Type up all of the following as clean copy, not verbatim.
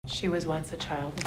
She was once a child.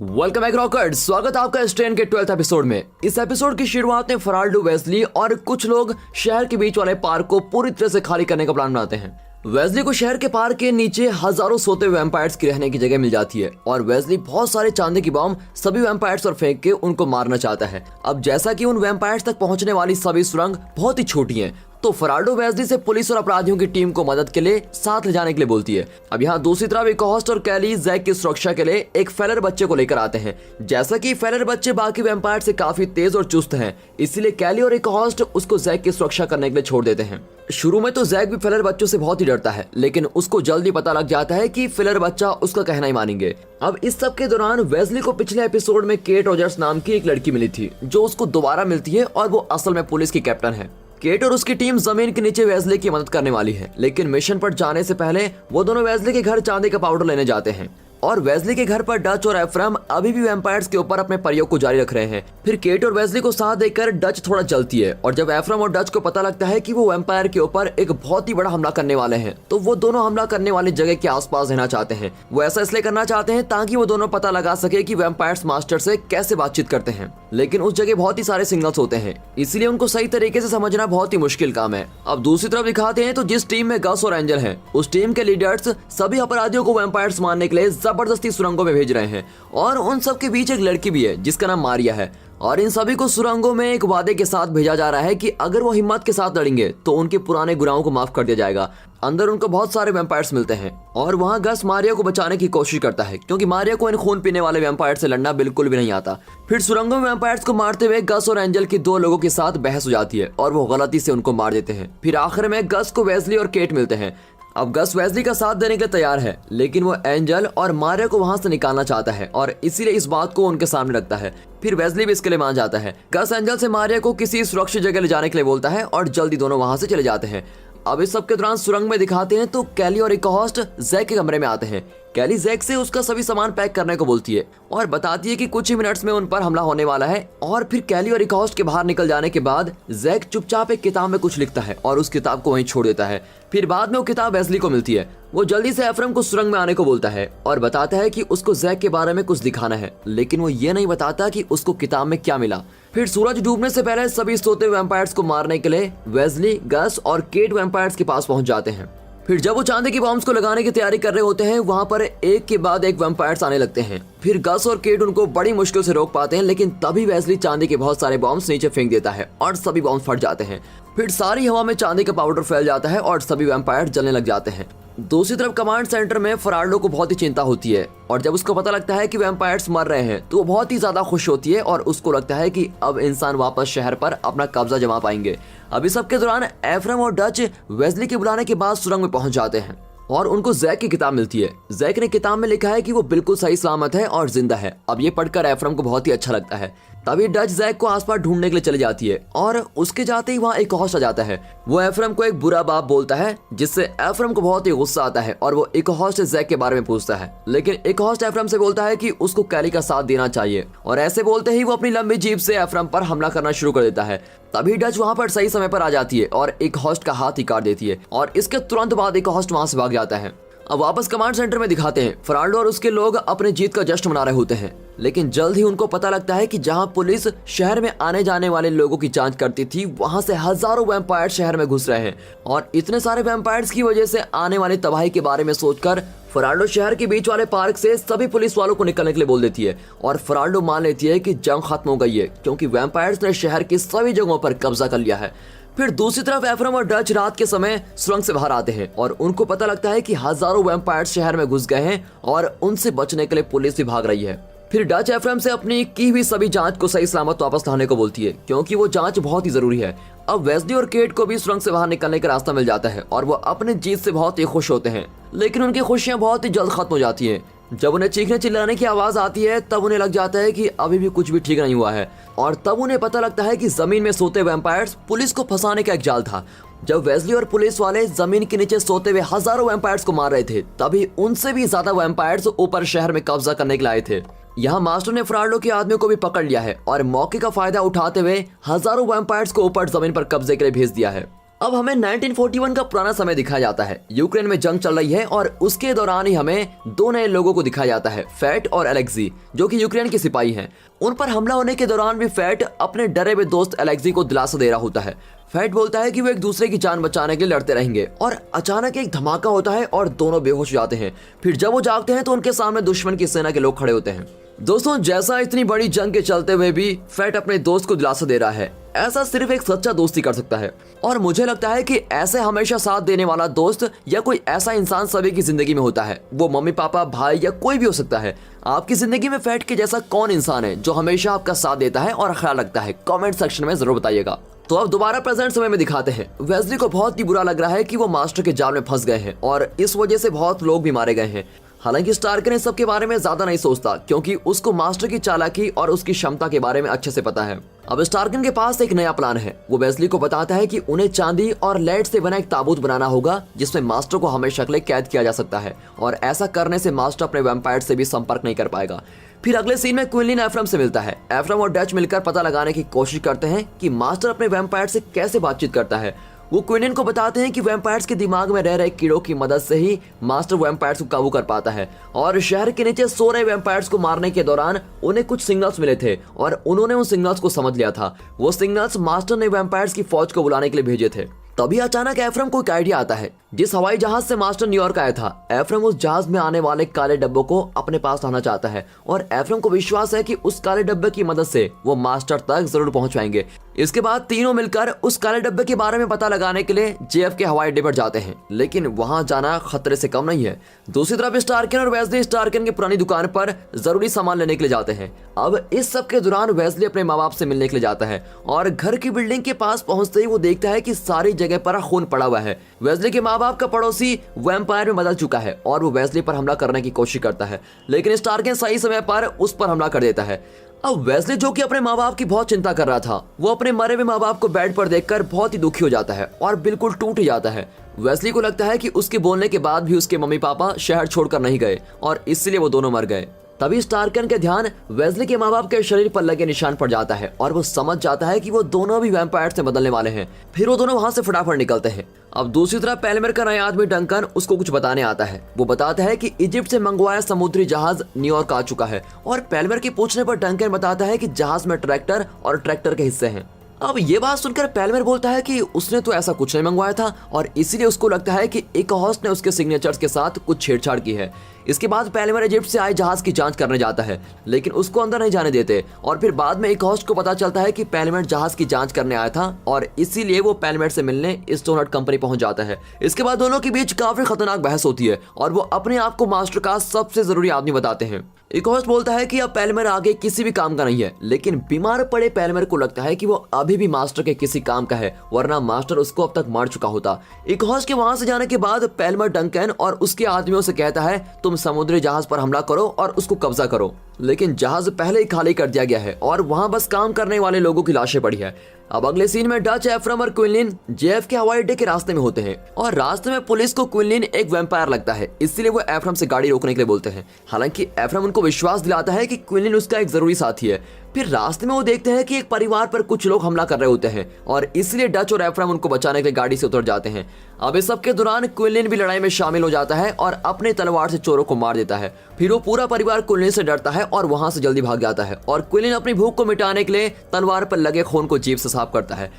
Welcome back रॉकर्ड, स्वागत है आपका इस ट्रेन के 12th एपिसोड में। इस एपिसोड की शुरुआत में फराल्डो, वेस्ली और कुछ लोग शहर के बीच वाले पार्क को पूरी तरह से खाली करने का प्लान बनाते हैं। वेस्ली को शहर के पार्क के नीचे हजारों सोते हुए वैम्पायर्स की रहने की जगह मिल जाती है और वेस्ली बहुत सारे चांदी की बम सभी वैम्पायर्स पर फेंक के उनको मारना चाहता है। अब जैसा कि उन वैम्पायर्स तक पहुंचने वाली सभी सुरंग बहुत ही छोटी हैं, तो फराल्डो वेस्ली से पुलिस और अपराधियों की टीम को मदद के लिए साथ ले जाने के लिए बोलती है। अब यहाँ दूसरी तरफ इकोहोस्ट और कैली जैक की सुरक्षा के लिए एक फेलर बच्चे को लेकर आते हैं। जैसा कि फेलर बच्चे बाकी वैम्पायर से काफी तेज और चुस्त हैं, इसीलिए कैली और इकोहोस्ट उसको जैक की सुरक्षा करने के लिए छोड़ देते हैं। शुरू में तो जैक भी फेलर बच्चों से बहुत ही डरता है, लेकिन उसको जल्दी पता लग जाता है कि फेलर बच्चा उसका कहना ही मानेंगे। अब इस सब के दौरान वेस्ली को पिछले एपिसोड में केट रॉजर्स नाम की एक लड़की मिली थी, जो उसको दोबारा मिलती है और वो असल में पुलिस की कैप्टन है। केट और उसकी टीम जमीन के नीचे वेस्ली की मदद करने वाली है, लेकिन मिशन पर जाने से पहले वो दोनों वेस्ली के घर चांदी का पाउडर लेने जाते हैं। और वेस्ली के घर पर डच और एफ्रम अभी भी वैम्पायर्स के ऊपर अपने प्रयोग को जारी रख रहे हैं। फिर केट और वेस्ली को साथ देकर डच थोड़ा जलती है और जब एफ्रम और डच को पता लगता है कि वो वैम्पायर के ऊपर एक बहुत ही बड़ा हमला करने वाले हैं, तो वो दोनों हमला करने वाली जगह के आसपास रहना चाहते हैं। वो ऐसा इसलिए करना चाहते हैं ताकि वो दोनों पता लगा सके कि वैम्पायर्स मास्टर से कैसे बातचीत करते हैं, लेकिन उस जगह बहुत ही सारे सिग्नल्स होते हैं, इसीलिए उनको सही तरीके से समझना बहुत ही मुश्किल काम है। अब दूसरी तरफ दिखाते हैं तो जिस टीम में गस और एंजल हैं, उस टीम के लीडर्स सभी अपराधियों को वैम्पायर्स मारने के लिए जबरदस्ती सुरंगों में भेज रहे हैं और उन सब के बीच एक लड़की भी है जिसका नाम मारिया है। और इन सभी को सुरंगों में एक वादे के साथ भेजा जा रहा है कि अगर वो हिम्मत के साथ लड़ेंगे तो उनके पुराने गुनाहों को माफ कर दिया जाएगा। अंदर उनको बहुत सारे वैम्पायर्स मिलते हैं और वहाँ गस मारिया को बचाने की कोशिश करता है, क्योंकि मारिया को इन खून पीने वाले वैम्पायर से लड़ना बिल्कुल भी नहीं आता। फिर सुरंगों में वैम्पायर्स को मारते हुए गस और एंजल की दो लोगों के साथ बहस हो जाती है और वो गलती से उनको मार देते हैं। फिर आखिर में गस को वेस्ली और केट मिलते हैं। अब गस वेस्ली का साथ देने के लिए तैयार है, लेकिन वो एंजल और मारिया को वहां से निकालना चाहता है और इसीलिए इस बात को उनके सामने रखता है। फिर वेस्ली भी इसके लिए मान जाता है। गस एंजल से मारिया को किसी सुरक्षित जगह ले जाने के लिए बोलता है और जल्दी दोनों वहां से चले जाते हैं। अब इस सब के दौरान सुरंग में दिखाते हैं तो कैली और इकोहोस्ट जैक के कमरे में आते हैं। कैली जैक से उसका सभी सामान पैक करने को बोलती है और बताती है कि कुछ ही मिनट्स में उन पर हमला होने वाला है। और फिर कैली और इकोहोस्ट के बाहर निकल जाने के बाद जैक चुपचाप एक किताब में कुछ लिखता है और उस किताब को वहीं छोड़ देता है। फिर बाद में वो किताब वेस्ली को मिलती है। वो जल्दी से एफ्रम को सुरंग में आने को बोलता है और बताता है कि उसको जैक के बारे में कुछ दिखाना है, लेकिन वो ये नहीं बताता कि उसको किताब में क्या मिला। फिर सूरज डूबने से पहले सभी सोते वैम्पायर्स को मारने के लिए वेस्ली, गस और केट वैम्पायर्स के पास पहुंच जाते हैं। फिर जब वो चांदी की बॉम्ब्स को लगाने की तैयारी कर रहे होते हैं, वहां पर एक के बाद एक वैम्पायर्स आने लगते हैं। फिर गस और केट उनको बड़ी मुश्किल से रोक पाते हैं, लेकिन तभी वेस्ली चांदी के बहुत सारे बॉम्ब्स नीचे फेंक देता है और सभी बॉम्ब्स फट जाते हैं। फिर सारी हवा में चांदी का पाउडर फैल जाता है और सभी वैम्पायर्स जलने लग जाते हैं। दूसरी तरफ कमांड सेंटर में फराल्डो को बहुत ही चिंता होती है और जब उसको पता लगता है कि वैम्पायर्स मर रहे हैं तो वो बहुत ही ज्यादा खुश होती है और उसको लगता है कि अब इंसान वापस शहर पर अपना कब्जा जमा पाएंगे। अभी सबके दौरान एफ्रम और डच वेस्ली के बुलाने के बाद सुरंग में पहुंच जाते हैं और उनको जैक की किताब मिलती है। जैक ने किताब में लिखा है कि वो बिल्कुल सही सलामत है और जिंदा है। अब ये पढ़कर एफ्रम को बहुत ही अच्छा लगता है। तभी डच जैक को आसपास ढूंढने के लिए चली जाती है और उसके जाते ही वहाँ इकोहोस्ट आ जाता है। वो एफ्रम को एक बुरा बाप बोलता है, जिससे एफ्रम को बहुत ही गुस्सा आता है और वो इकोहोस्ट से जैक के बारे में पूछता है, लेकिन इकोहोस्ट एफ्रम से बोलता है कि उसको कैली का साथ देना चाहिए और ऐसे बोलते ही वो अपनी लंबी जीभ से एफ्रम पर हमला करना शुरू कर देता है। तभी डच वहाँ पर सही समय पर आ जाती है और इकोहोस्ट का हाथ ही काट देती है और इसके तुरंत बाद इकोहोस्ट वहाँ से भाग जाता है। अब वापस कमांड सेंटर में दिखाते हैं फराल्डो और उसके लोग अपने जीत का जश्न मना रहे होते हैं, लेकिन जल्द ही उनको पता लगता है कि जहां पुलिस शहर में आने जाने वाले लोगों की जांच करती थी, वहां से हजारों वैम्पायर शहर में घुस रहे हैं और इतने सारे वैम्पायर्स की वजह से आने वाली तबाही के बारे में सोचकर फराल्डो शहर के बीच वाले पार्क से सभी पुलिस वालों को निकलने के लिए बोल देती है और फराल्डो मान लेती है कि जंग खत्म हो गई है, क्योंकि वैम्पायर्स ने शहर की सभी जगहों पर कब्जा कर लिया है। फिर दूसरी तरफ एफ्रम और डच रात के समय सुरंग से बाहर आते हैं और उनको पता लगता है कि हजारों वैम्पायर्स शहर में घुस गए हैं और उनसे बचने के लिए पुलिस भी भाग रही है। फिर डच एफ्रम से अपनी की हुई सभी जांच को सही सलामत वापस लाने को बोलती है, क्योंकि वो जांच बहुत ही जरूरी है। अब वेस्ली और केट को भी सुरंग से बाहर निकलने का रास्ता मिल जाता है और वो अपनी जीत से बहुत ही खुश होते हैं, लेकिन उनकी खुशियां बहुत ही जल्द खत्म हो जाती हैं। जब उन्हें चीखने चिल्लाने की आवाज आती है तब उन्हें लग जाता है कि अभी भी कुछ भी ठीक नहीं हुआ है और तब उन्हें पता लगता है कि जमीन में सोते वैम्पायर्स पुलिस को फंसाने का एक जाल था। जब वेस्ली और पुलिस वाले जमीन के नीचे सोते हुए हजारों वैम्पायर्स को मार रहे थे, तभी उनसे भी ज्यादा वैम्पायर्स ऊपर शहर में कब्जा करने के लिए आए थे। यहाँ मास्टर ने फ्राल्डो के आदमी को भी पकड़ लिया है और मौके का फायदा उठाते हुए हजारों वैम्पायर्स को ऊपर जमीन पर कब्जे के लिए भेज दिया है। अब हमें 1941 का पुराना समय दिखाया जाता है। यूक्रेन में जंग चल रही है और उसके दौरान ही हमें दो नए लोगों को दिखाया जाता है, फैट और एलेक्सी, जो कि यूक्रेन के सिपाही हैं। उन पर हमला होने के दौरान भी फैट अपने डरे हुए दोस्त एलेक्सी को दिलासा दे रहा होता है। फैट बोलता है कि वो एक दूसरे की जान बचाने के लिए लड़ते रहेंगे और अचानक एक धमाका होता है और दोनों बेहोश हो जाते हैं। फिर जब वो जागते हैं तो उनके सामने दुश्मन की सेना के लोग खड़े होते हैं। दोस्तों, जैसा इतनी बड़ी जंग के चलते हुए भी फैट अपने दोस्त को दिलासा दे रहा है, ऐसा सिर्फ एक सच्चा दोस्त ही कर सकता है। और मुझे लगता है कि ऐसे हमेशा साथ देने वाला दोस्त या कोई ऐसा इंसान सभी की जिंदगी में होता है। वो मम्मी पापा, भाई या कोई भी हो सकता है। आपकी जिंदगी में फैट के जैसा कौन इंसान है जो हमेशा आपका साथ देता है और ख्याल रखता है? कमेंट सेक्शन में जरूर बताइएगा। तो अब दोबारा प्रेजेंट समय में दिखाते हैं। वेस्ली को बहुत ही बुरा लग रहा है कि वो मास्टर के जाल में फंस गए हैं और इस वजह से बहुत लोग भी मारे गए हैं। हालांकि स्टार्कन इस सब के बारे में ज्यादा नहीं सोचता, क्योंकि उसको मास्टर की चालाकी और उसकी क्षमता के बारे में अच्छे से पता है। अब स्टार्कन के पास एक नया प्लान है। वो वेस्ली को बताता है कि उन्हें चांदी और लेड से बना एक ताबूत बनाना होगा जिसमें मास्टर को हमेशा के लिए कैद किया जा सकता है, और ऐसा करने से मास्टर अपने वैम्पायर से भी संपर्क नहीं कर पाएगा। फिर अगले सीन में क्विनलिन एफ्रम से मिलता है। एफ्रम और डच मिलकर पता लगाने की कोशिश करते हैं कि मास्टर अपने वैम्पायर से कैसे बातचीत करता है। वो क्विनलिन को बताते हैं कि वैम्पायर्स के दिमाग में रह रहे कीड़ों की मदद से ही मास्टर वैम्पायर्स को काबू कर पाता है, और शहर के नीचे सो रहे वैम्पायर्स को मारने के दौरान उन्हें कुछ सिग्नल्स मिले थे और उन्होंने उन सिग्नल्स को समझ लिया था। वो सिग्नल्स मास्टर ने वैम्पायर्स की फौज को बुलाने के लिए भेजे थे। तभी अचानक एफ्रम को एक आइडिया आता है। जिस हवाई जहाज से मास्टर न्यूयॉर्क आया था, एफ्रम उस जहाज में आने वाले काले डब्बों को अपने पास लाना चाहता है, और एफ्रम को विश्वास है कि उस काले डब्बे की मदद से वो मास्टर तक जरूर पहुंच पाएंगे। इसके बाद तीनों मिलकर उस काले डब्बे के बारे में पता लगाने के लिए जेएफ के हवाई अड्डे पर जाते हैं, लेकिन वहां जाना खतरे से कम नहीं है। दूसरी तरफ स्टार्कन और वेस्ली स्टार्कन की पुरानी दुकान पर जरूरी सामान लेने के लिए जाते हैं। अब इस सब के दौरान वेस्ली अपने माँ बाप से मिलने के लिए जाता है, और घर की बिल्डिंग के पास पहुंचते ही वो देखता है कि सारी जगह पर खून पड़ा हुआ है। वेस्ली के माँ बाप का पड़ोसी वैम्पायर में बदल चुका है और वो वेस्ली पर हमला करने की कोशिश करता है, लेकिन स्टार्कन सही समय पर उस पर हमला कर देता है। अब वेस्ली, जो कि अपने माँ बाप की बहुत चिंता कर रहा था, वो अपने मरे हुए माँ बाप को बेड पर देखकर बहुत ही दुखी हो जाता है और बिल्कुल टूट जाता है। वेस्ली को लगता है कि उसके बोलने के बाद भी उसके मम्मी पापा शहर छोड़कर नहीं गए और इसलिए वो दोनों मर गए। तभी स्टार्कन के ध्यान वेस्ली के माँ बाप के शरीर पर लगे निशान पर जाता है और वो समझ जाता है कि वो दोनों भी वैम्पायर से बदलने वाले हैं। फिर वो दोनों वहां से फटाफट निकलते हैं। अब दूसरी तरफ पेलमेर का नया आदमी डंकन उसको कुछ बताने आता है। वो बताता है कि इजिप्ट से मंगवाया समुद्री जहाज न्यूयॉर्क आ चुका है, और पेलमेर के पूछने पर डंकन बताता है कि जहाज में ट्रैक्टर और ट्रैक्टर के हिस्से हैं। अब ये बात सुनकर पेलमेर बोलता है कि उसने तो ऐसा कुछ नहीं मंगवाया था, और इसीलिए उसको लगता है कि एक होस्ट ने उसके सिग्नेचर्स के साथ कुछ छेड़छाड़ की है। इसके बाद पेलमेर इजिप्ट से आए जहाज की जांच करने जाता है, लेकिन उसको अंदर नहीं जाने देते, और फिर बाद में एक होस्ट को पता चलता है कि पेलमेर जहाज की जांच करने आया था, और इसीलिए वो पेलमेर से मिलने स्टोनहट कंपनी पहुंच जाता है। इसके बाद दोनों के बीच काफी खतरनाक बहस होती है और वो अपने आप को मास्टर का सबसे जरूरी आदमी बताते हैं। एक होस्ट बोलता है कि अब पेलमेर आगे किसी भी काम का नहीं है, लेकिन बीमार पड़े पेलमेर को लगता है कि वो अभी भी मास्टर के किसी काम का है, वरना मास्टर उसको अब तक मार चुका होता। एक होस्ट के वहां से जाने के बाद पेलमेर डंकन और उसके आदमियों से कहता है, तुम समुद्री जहाज पर हमला करो और उसको कब्जा करो, लेकिन जहाज पहले ही खाली कर दिया गया है और वहां बस काम करने वाले लोगों की लाशें पड़ी है। अब अगले सीन में डच, एफ्रम और क्विनलिन जेएफ के हवाई अड्डे के रास्ते में होते हैं, और रास्ते में पुलिस को क्विनलिन एक वैम्पायर लगता है, इसलिए वो एफ्रम से गाड़ी रोकने के लिए बोलते हैं। हालांकि एफ्रम उनको विश्वास दिलाता है कि क्विनलिन उसका एक जरूरी साथी है। फिर रास्ते में वो देखते हैं कि एक परिवार पर कुछ लोग हमला कर रहे होते हैं, और इसलिए डच और एफ्रम उनको बचाने के लिए गाड़ी से उतर जाते हैं। अब इस सब के दौरान क्विनलिन भी लड़ाई में शामिल हो जाता है और अपने तलवार से चोरों को मार देता है। फिर वो पूरा परिवार क्विनलिन से डरता है और वहां से जल्दी भाग जाता है, और क्विनलिन अपनी भूख को मिटाने के लिए तलवार पर लगे खून को जीभ से साफ करता है।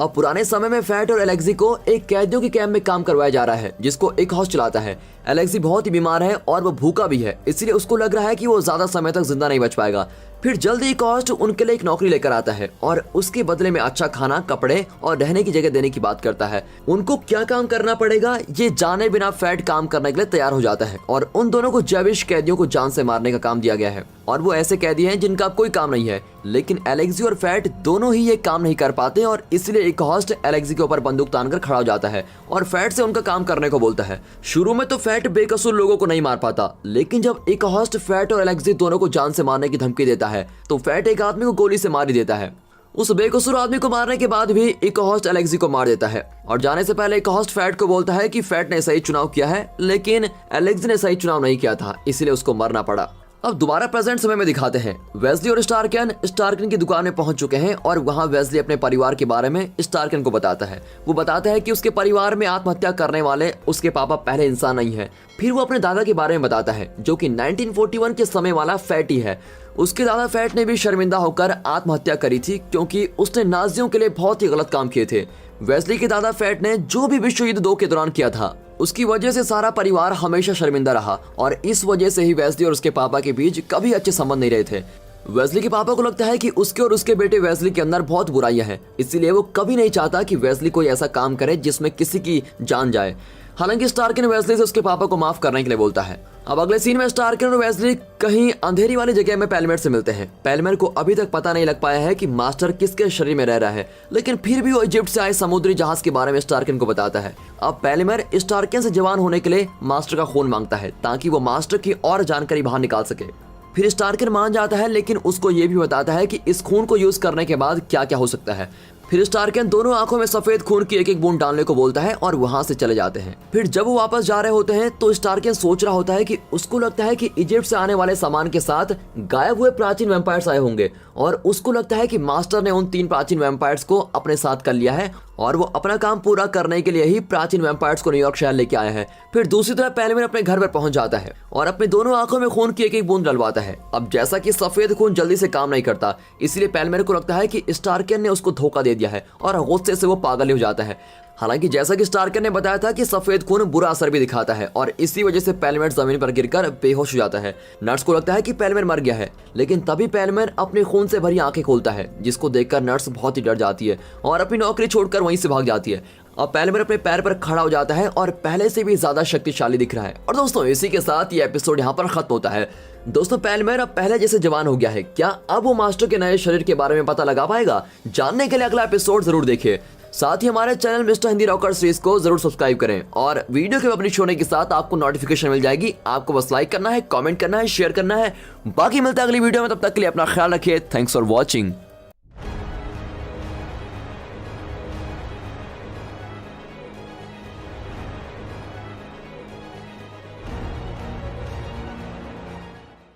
अब पुराने समय में फैट और एलेक्सी को एक कैदियों के कैंप में काम करवाया जा रहा है, जिसको एक होस्ट चलाता है। एलेक्सी बहुत ही बीमार है और वो भूखा भी है, इसलिए उसको लग रहा है कि वो ज्यादा समय तक जिंदा नहीं बच पाएगा। फिर जल्दी एक होस्ट उनके लिए एक नौकरी लेकर आता है और उसके बदले में अच्छा खाना, कपड़े और रहने की जगह देने की बात करता है। उनको क्या काम करना पड़ेगा ये जाने बिना फैट काम करने के लिए तैयार हो जाता है, और उन दोनों को जैविश कैदियों को जान से मारने का काम दिया गया है, और वो ऐसे कैदी हैं जिनका कोई काम नहीं है। लेकिन एलेक्सी और फैट दोनों ही ये काम नहीं कर पाते, और इसलिए एक होस्ट एलेक्सी के ऊपर बंदूक तानकर खड़ा हो जाता है और फैट से उनका काम करने को बोलता है। शुरू में तो फैट बेकसूर लोगों को नहीं मार पाता, लेकिन जब एक होस्ट फैट और एलेक्सी दोनों को जान से मारने की धमकी देता है तो फैट एक आदमी को गोली से मार ही देता है। उस बेकसूर आदमी को मारने के बाद भी एक होस्ट एलेक्सी को मार देता है, और जाने से पहले एक होस्ट फैट को बोलता है कि फैट ने सही चुनाव किया है, लेकिन एलेक्सी ने सही चुनाव नहीं किया था, इसलिए उसको मरना पड़ा। अब दोबारा प्रेजेंट समय में दिखाते हैं। वेस्ली और स्टार्कन की दुकान में पहुंच चुके हैं और वहां वेस्ली अपने परिवार के बारे में स्टार्कन को बताता है। वो बताता है कि उसके परिवार में आत्महत्या करने वाले उसके पापा पहले इंसान नहीं है। फिर वो अपने दादा के बारे में बताता है जो कि 1941 के समय वाला फैटी है। उसके दादा फैट ने भी शर्मिंदा होकर आत्महत्या करी थी क्योंकि उसने नाजियों के लिए बहुत ही गलत काम किए थे। वेस्ली के दादा फैट ने जो भी विश्व युद्ध 2 के दौरान किया था उसकी वजह से सारा परिवार हमेशा शर्मिंदा रहा और इस वजह से ही वेस्ली और उसके पापा के बीच कभी अच्छे संबंध नहीं रहे थे। वेस्ली के पापा को लगता है कि उसके और उसके बेटे वेस्ली के अंदर बहुत बुराइयां हैं, इसीलिए वो कभी नहीं चाहता कि वेस्ली कोई ऐसा काम करे जिसमें किसी की जान जाए। हालांकि स्टार्कन वेस्ली से उसके पापा को माफ करने के लिए बोलता है। अब अगले सीन में स्टार्कन और वेस्ली कहीं अंधेरी वाली जगह में पेलमेर से मिलते हैं। पेलमेर को अभी तक पता नहीं लग पाया है कि मास्टर किसके शरीर में रह रहा है, लेकिन फिर भी वो इजिप्ट से आए समुद्री जहाज के बारे में स्टार्कन को बताता है। अब पेलमेर स्टार्कन से जवान होने के लिए मास्टर का खून मांगता है ताकि वो मास्टर की और जानकारी बाहर निकाल सके। फिर स्टार्कन मान जाता है, लेकिन उसको ये भी बताता है कि इस खून को यूज करने के बाद क्या क्या हो सकता है। फिर स्टार्कन दोनों आंखों में सफेद खून की एक बूंद डालने को बोलता है और वहां से चले जाते हैं। फिर जब वो वापस जा रहे होते हैं तो स्टार्कन सोच रहा होता है कि उसको लगता है कि इजिप्ट से आने वाले सामान के साथ गायब हुए प्राचीन वैम्पायर्स आए होंगे और उसको लगता है कि मास्टर ने उन 3 प्राचीन वैम्पायर्स को अपने साथ कर लिया है और वो अपना काम पूरा करने के लिए ही प्राचीन वैम्पायर्स को न्यूयॉर्क शहर लेके आया है। फिर दूसरी तरफ पेलमेर अपने घर पर पहुंच जाता है और अपने दोनों आंखों में खून की एक बूंद डलवाता है। अब जैसा कि सफेद खून जल्दी से काम नहीं करता, इसलिए पेलमेर को लगता है कि स्टार्कन ने उसको धोखा दे दिया है और गुस्से से वो पागल हो जाता है। हालांकि जैसा कि स्टार्कन ने बताया था कि सफेद खून बुरा असर भी दिखाता है और इसी वजह से पेलमेर जमीन पर गिरकर बेहोश हो जाता है। नर्स को लगता है कि पेलमेर मर गया है, लेकिन तभी पेलमेर अपने खून से भरी आंखें खोलता है, जिसको देखकर नर्स बहुत ही डर जाती है और अपनी नौकरी छोड़कर वहीं से भाग जाती है। अब पेलमेर अपने पैर पर खड़ा हो जाता है और पहले से भी ज्यादा शक्तिशाली दिख रहा है। और दोस्तों इसी के साथ ये एपिसोड यहाँ पर खत्म होता है। दोस्तों पेलमेर अब पहले जैसे जवान हो गया है, क्या अब वो मास्टर के नए शरीर के बारे में पता लगा पाएगा? जानने के लिए अगला एपिसोड जरूर देखिए। साथ ही हमारे channel mister Hindi rocker series को जरूर सब्सक्राइब करें और वीडियो के पब्लिश होने के साथ आपको नोटिफिकेशन मिल जाएगी। आपको बस लाइक करना है, कमेंट करना है, शेयर करना है। बाकी मिलता है अगली वीडियो में, तब तक के लिए अपना ख्याल रखिए। Thanks for watching.